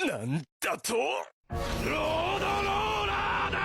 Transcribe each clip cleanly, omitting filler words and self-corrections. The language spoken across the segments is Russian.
なんだとロードローラーだ。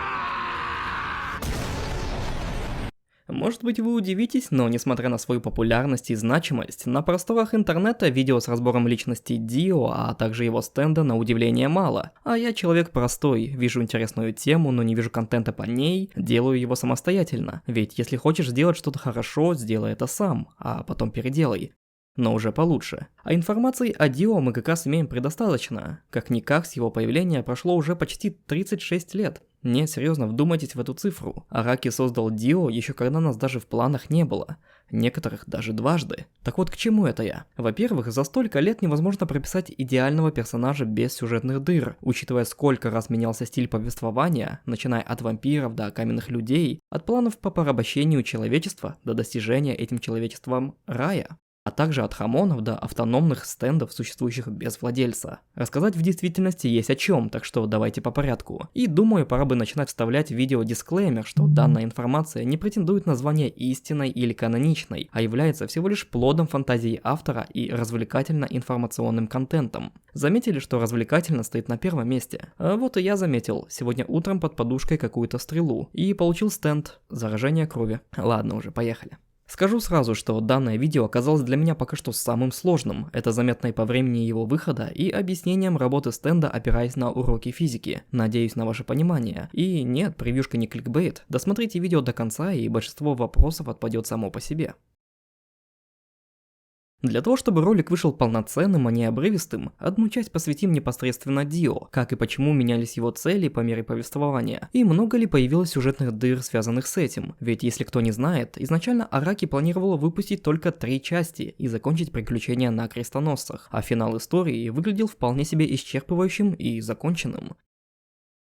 Может быть, вы удивитесь, но несмотря на свою популярность и значимость, на просторах интернета видео с разбором личности Дио, а также его стенда на удивление мало. А я человек простой, вижу интересную тему, но не вижу контента по ней, делаю его самостоятельно. Ведь если хочешь сделать что-то хорошо, сделай это сам, а потом переделай. Но уже получше. А информации о Дио мы как раз имеем предостаточно. Как-никак, с его появления прошло уже почти 36 лет. Не, серьезно, вдумайтесь в эту цифру. Араки создал Дио еще когда нас даже в планах не было. Некоторых даже дважды. Так вот, к чему это я? Во-первых, за столько лет невозможно прописать идеального персонажа без сюжетных дыр, учитывая, сколько раз менялся стиль повествования, начиная от вампиров до каменных людей, от планов по порабощению человечества до достижения этим человечеством рая. А также от хамонов до автономных стендов, существующих без владельца. Рассказать в действительности есть о чем, так что давайте по порядку. И думаю, пора бы начинать вставлять в видео дисклеймер, что данная информация не претендует на звание истинной или каноничной, а является всего лишь плодом фантазии автора и развлекательно-информационным контентом. Заметили, что развлекательно стоит на первом месте? А вот и я заметил, сегодня утром под подушкой какую-то стрелу, и получил стенд «Заражение крови». Ладно уже, поехали. Скажу сразу, что данное видео оказалось для меня пока что самым сложным, это заметно и по времени его выхода, и объяснением работы стенда, опираясь на уроки физики. Надеюсь на ваше понимание. И нет, превьюшка не кликбейт, досмотрите видео до конца, и большинство вопросов отпадет само по себе. Для того, чтобы ролик вышел полноценным, а не обрывистым, одну часть посвятим непосредственно Дио, как и почему менялись его цели по мере повествования, и много ли появилось сюжетных дыр, связанных с этим. Ведь если кто не знает, изначально Араки планировал выпустить только 3 части и закончить приключения на крестоносцах, а финал истории выглядел вполне себе исчерпывающим и законченным.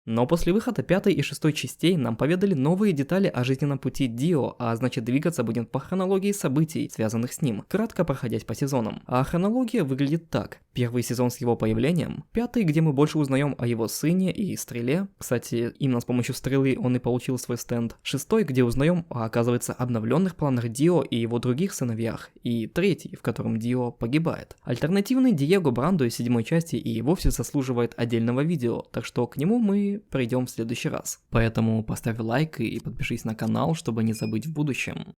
Но после выхода 5 и 6 частей нам поведали новые детали о жизненном пути Дио, а значит двигаться будем по хронологии событий, связанных с ним, кратко проходясь по сезонам. А хронология выглядит так. Первый сезон с его появлением, 5-й, где мы больше узнаем о его сыне и стреле, кстати, именно с помощью стрелы он и получил свой стенд, 6-й, где узнаем о, оказывается, обновленных планах Дио и его других сыновьях, и 3-й, в котором Дио погибает. Альтернативный Диего Брандо из 7-й части и вовсе заслуживает отдельного видео, так что к нему мы придем в следующий раз. Поэтому поставь лайк и подпишись на канал, чтобы не забыть в будущем.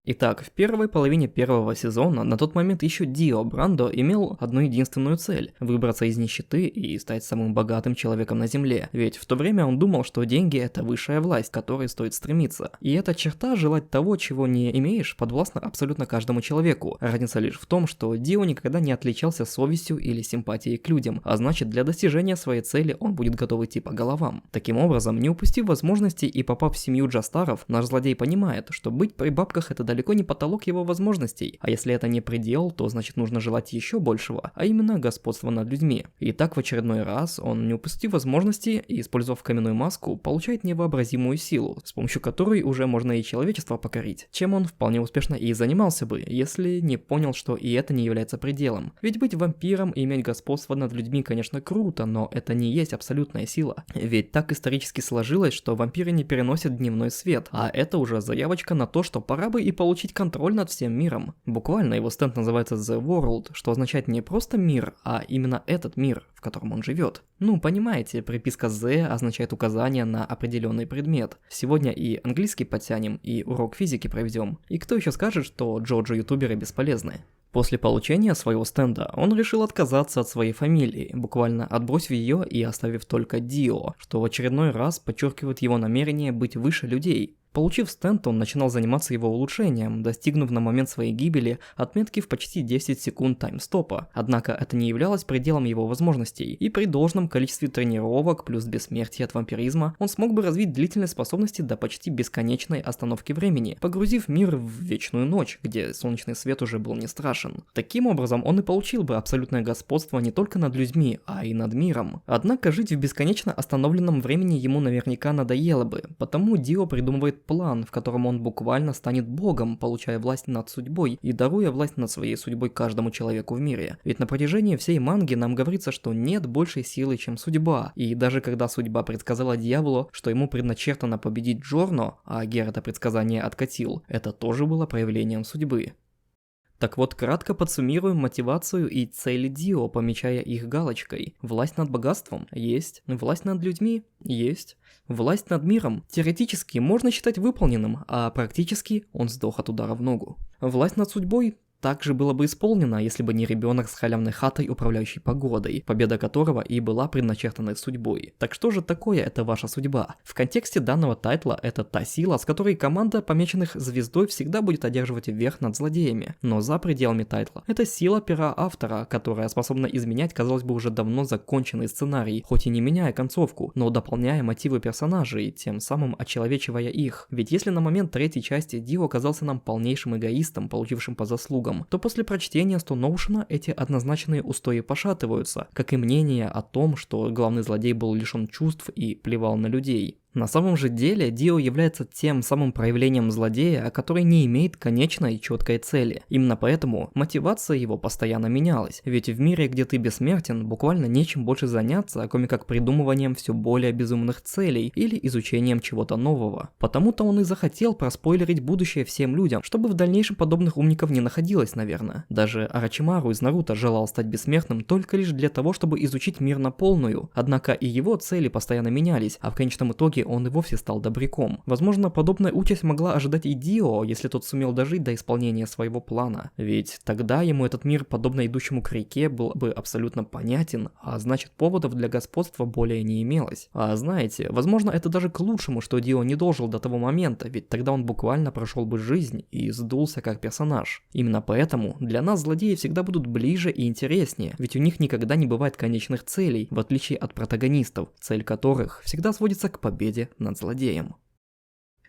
Итак, в первой половине первого сезона на тот момент еще Дио Брандо имел одну единственную цель – выбраться из нищеты и стать самым богатым человеком на земле, ведь в то время он думал, что деньги – это высшая власть, к которой стоит стремиться. И эта черта желать того, чего не имеешь, подвластна абсолютно каждому человеку. Разница лишь в том, что Дио никогда не отличался совестью или симпатией к людям, а значит, для достижения своей цели он будет готов идти по головам. Таким образом, не упустив возможности и попав в семью Джастаров, наш злодей понимает, что быть при бабках – это далеко не потолок его возможностей, а если это не предел, то значит нужно желать еще большего, а именно господства над людьми. И так в очередной раз он, не упустив возможности и использовав каменную маску, получает невообразимую силу, с помощью которой уже можно и человечество покорить, чем он вполне успешно и занимался бы, если не понял, что и это не является пределом. Ведь быть вампиром и иметь господство над людьми, конечно, круто, но это не есть абсолютная сила. Ведь так исторически сложилось, что вампиры не переносят дневной свет, а это уже заявочка на то, что пора бы и получить контроль над всем миром. Буквально его стенд называется The World, что означает не просто мир, а именно этот мир, в котором он живет. Ну, понимаете, приписка The означает указание на определенный предмет. Сегодня и английский подтянем, и урок физики проведем. И кто еще скажет, что джоджо-ютуберы бесполезны? После получения своего стенда он решил отказаться от своей фамилии, буквально отбросив ее и оставив только Дио, что в очередной раз подчеркивает его намерение быть выше людей. Получив стенд, он начинал заниматься его улучшением, достигнув на момент своей гибели отметки в почти 10 секунд таймстопа. Однако это не являлось пределом его возможностей, и при должном количестве тренировок плюс бессмертия от вампиризма он смог бы развить длительные способности до почти бесконечной остановки времени, погрузив мир в вечную ночь, где солнечный свет уже был не страшен. Таким образом, он и получил бы абсолютное господство не только над людьми, а и над миром. Однако жить в бесконечно остановленном времени ему наверняка надоело бы, потому Дио придумывает план, в котором он буквально станет богом, получая власть над судьбой и даруя власть над своей судьбой каждому человеку в мире. Ведь на протяжении всей манги нам говорится, что нет большей силы, чем судьба. И даже когда судьба предсказала дьяволу, что ему предначертано победить Джорно, а Гер это предсказание откатил, это тоже было проявлением судьбы. Так вот, кратко подсуммируем мотивацию и цели Дио, помечая их галочкой. Власть над богатством? Есть. Власть над людьми? Есть. Власть над миром теоретически можно считать выполненным, а практически он сдох от удара в ногу. Власть над судьбой также было бы исполнено, если бы не ребенок с халявной хатой, управляющий погодой, победа которого и была предначертанной судьбой. Так что же такое это ваша судьба? В контексте данного тайтла это та сила, с которой команда помеченных звездой всегда будет одерживать верх над злодеями. Но за пределами тайтла это сила пера автора, которая способна изменять, казалось бы, уже давно законченный сценарий, хоть и не меняя концовку, но дополняя мотивы персонажей, тем самым очеловечивая их. Ведь если на момент третьей части Дио оказался нам полнейшим эгоистом, получившим по заслугам, то после прочтения Стоноушена эти однозначные устои пошатываются, как и мнение о том, что главный злодей был лишен чувств и плевал на людей. На самом же деле Дио является тем самым проявлением злодея, который не имеет конечной четкой цели. Именно поэтому мотивация его постоянно менялась, ведь в мире, где ты бессмертен, буквально нечем больше заняться, кроме как придумыванием все более безумных целей или изучением чего-то нового. Потому-то он и захотел проспойлерить будущее всем людям, чтобы в дальнейшем подобных умников не находилось, наверное. Даже Орочимару из Наруто желал стать бессмертным только лишь для того, чтобы изучить мир на полную, однако и его цели постоянно менялись, а в конечном итоге он и вовсе стал добряком. Возможно, подобная участь могла ожидать и Дио, если тот сумел дожить до исполнения своего плана. Ведь тогда ему этот мир, подобно идущему к реке, был бы абсолютно понятен, а значит поводов для господства более не имелось. А знаете, возможно, это даже к лучшему, что Дио не дожил до того момента, ведь тогда он буквально прошел бы жизнь и сдулся как персонаж. Именно поэтому для нас злодеи всегда будут ближе и интереснее, ведь у них никогда не бывает конечных целей, в отличие от протагонистов, цель которых всегда сводится к победе над злодеем.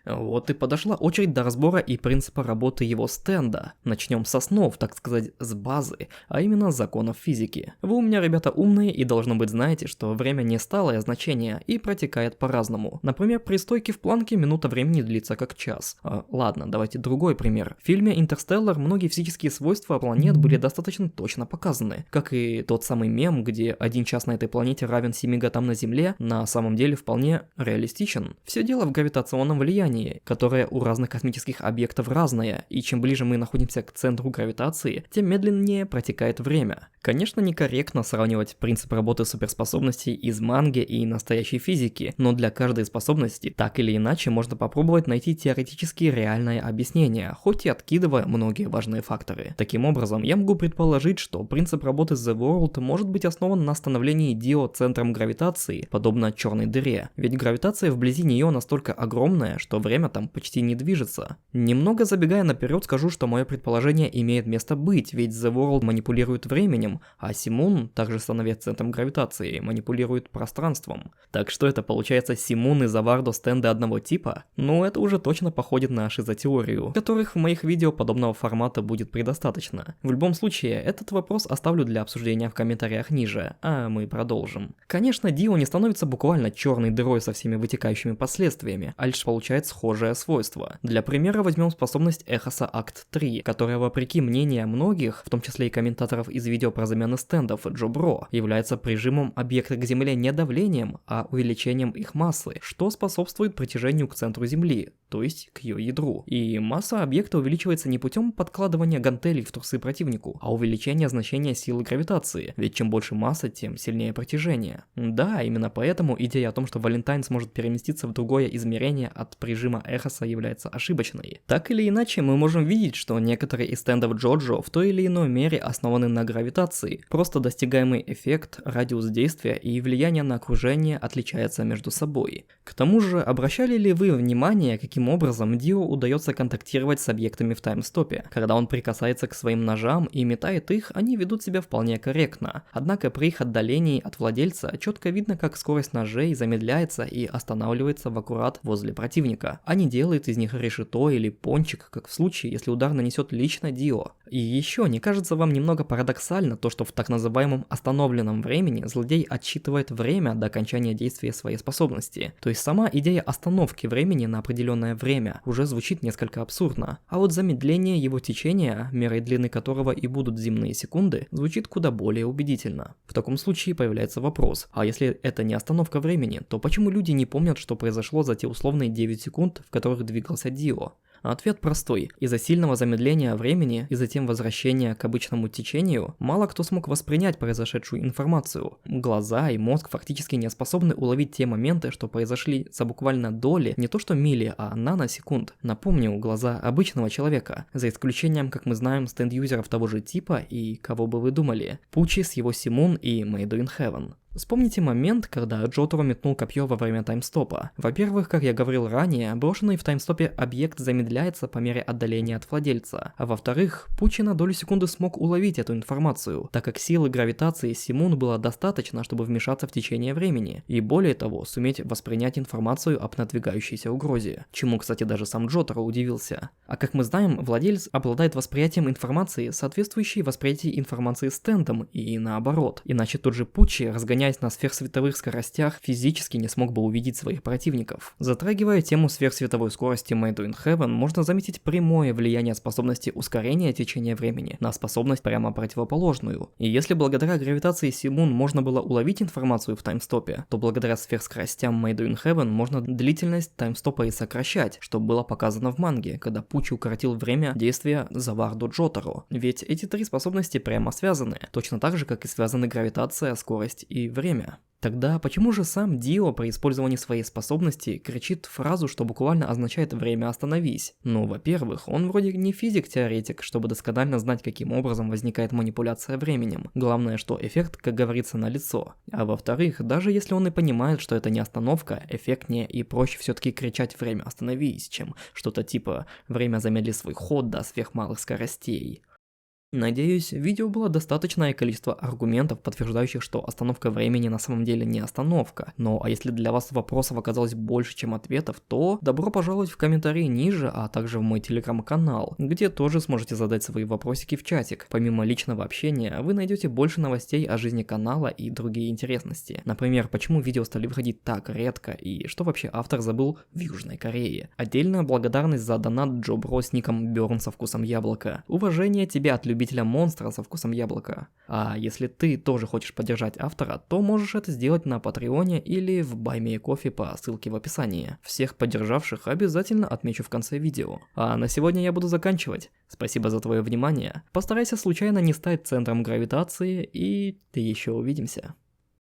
Вот и подошла очередь до разбора и принципа работы его стенда. Начнем с основ, так сказать, с базы, а именно с законов физики. Вы у меня, ребята, умные и, должно быть, знаете, что время не сталое значение и протекает по-разному. Например, при стойке в планке минута времени длится как час. Ладно, давайте другой пример. В фильме «Интерстеллар» многие физические свойства планет были достаточно точно показаны. Как и тот самый мем, где 1 час на этой планете равен 7 годам на Земле, на самом деле вполне реалистичен. Все дело в гравитационном влиянии, которое у разных космических объектов разное, и чем ближе мы находимся к центру гравитации, тем медленнее протекает время. Конечно, некорректно сравнивать принцип работы суперспособностей из манги и настоящей физики, но для каждой способности так или иначе можно попробовать найти теоретически реальное объяснение, хоть и откидывая многие важные факторы. Таким образом, я могу предположить, что принцип работы The World может быть основан на становлении Дио центром гравитации, подобно черной дыре, ведь гравитация вблизи нее настолько огромная, что время там почти не движется. Немного забегая наперед, скажу, что мое предположение имеет место быть, ведь The World манипулирует временем, а Симун, также становясь центром гравитации, манипулирует пространством. Так что это получается Симун и Завардо стенды одного типа? Ну, это уже точно походит на шизотеорию, которых в моих видео подобного формата будет предостаточно. В любом случае, этот вопрос оставлю для обсуждения в комментариях ниже, а мы продолжим. Конечно, Дио не становится буквально черной дырой со всеми вытекающими последствиями, а лишь получает схожее свойство. Для примера возьмем способность Эхоса Акт 3, которая, вопреки мнению многих, в том числе и комментаторов из видео про замены стендов Джо Бро, является прижимом объекта к Земле не давлением, а увеличением их массы, что способствует притяжению к центру Земли, то есть к ее ядру. И масса объекта увеличивается не путем подкладывания гантелей в трусы противнику, а увеличения значения силы гравитации, ведь чем больше масса, тем сильнее притяжение. Да, именно поэтому идея о том, что Валентайн сможет переместиться в другое измерение от прижима Эхоса является ошибочной. Так или иначе, мы можем видеть, что некоторые из стендов Джоджо в той или иной мере основаны на гравитации. Просто достигаемый эффект, радиус действия и влияние на окружение отличаются между собой. К тому же, обращали ли вы внимание, каким образом Дио удается контактировать с объектами в таймстопе? Когда он прикасается к своим ножам и метает их, они ведут себя вполне корректно. Однако при их отдалении от владельца четко видно, как скорость ножей замедляется и останавливается в аккурат возле противника, а не делает из них решето или пончик, как в случае, если удар нанесет лично Дио. И еще, не кажется вам немного парадоксально то, что в так называемом остановленном времени злодей отсчитывает время до окончания действия своей способности? То есть сама идея остановки времени на определенное время уже звучит несколько абсурдно, а вот замедление его течения, мерой длины которого и будут земные секунды, звучит куда более убедительно. В таком случае появляется вопрос, а если это не остановка времени, то почему люди не помнят, что произошло за те условные 9 секунд, в которых двигался Дио? Ответ простой. Из-за сильного замедления времени и затем возвращения к обычному течению, мало кто смог воспринять произошедшую информацию. Глаза и мозг фактически не способны уловить те моменты, что произошли за буквально доли, не то что мили, а наносекунд. Напомню, глаза обычного человека, за исключением, как мы знаем, стенд-юзеров того же типа и кого бы вы думали, Пучи с его Симун и Made in Heaven. Вспомните момент, когда Джоторо метнул копье во время таймстопа. Во-первых, как я говорил ранее, брошенный в таймстопе объект замедляется по мере отдаления от владельца. А во-вторых, Пучи на долю секунды смог уловить эту информацию, так как силы гравитации Симун было достаточно, чтобы вмешаться в течение времени. И более того, суметь воспринять информацию об надвигающейся угрозе. Чему, кстати, даже сам Джоторо удивился. А как мы знаем, владелец обладает восприятием информации, соответствующей восприятию информации стендом, и наоборот. Иначе тот же Пучи, разгоняясь на сверхсветовых скоростях, физически не смог бы увидеть своих противников. Затрагивая тему сверхсветовой скорости Made in Heaven, можно заметить прямое влияние способности ускорения течения времени на способность прямо противоположную. И если благодаря гравитации Симун можно было уловить информацию в таймстопе, то благодаря сверхскоростям Made in Heaven можно длительность таймстопа и сокращать, что было показано в манге, когда Пучи укоротил время действия Заварду Джоторо. Ведь эти три способности прямо связаны, точно так же, как и связаны гравитация, скорость и время. Тогда почему же сам Дио при использовании своей способности кричит фразу, что буквально означает «время остановись»? Ну, во-первых, он вроде не физик-теоретик, чтобы досконально знать, каким образом возникает манипуляция временем. Главное, что эффект, как говорится, налицо. А во-вторых, даже если он и понимает, что это не остановка, эффектнее и проще все-таки кричать «время остановись», чем что-то типа «время замедли свой ход до сверхмалых скоростей». Надеюсь, в видео было достаточное количество аргументов, подтверждающих, что остановка времени на самом деле не остановка. Ну а если для вас вопросов оказалось больше, чем ответов, то добро пожаловать в комментарии ниже, а также в мой телеграм-канал, где тоже сможете задать свои вопросики в чатик. Помимо личного общения, вы найдете больше новостей о жизни канала и другие интересности. Например, почему видео стали выходить так редко и что вообще автор забыл в Южной Корее. Отдельная благодарность за донат Джо Бро с ником Бёрн со вкусом яблока. Уважение тебе от любителя монстра со вкусом яблока. А если ты тоже хочешь поддержать автора, то можешь это сделать на Патреоне или в Buy Me a Coffee по ссылке в описании. Всех поддержавших обязательно отмечу в конце видео. А на сегодня я буду заканчивать. Спасибо за твое внимание. Постарайся случайно не стать центром гравитации, и еще увидимся.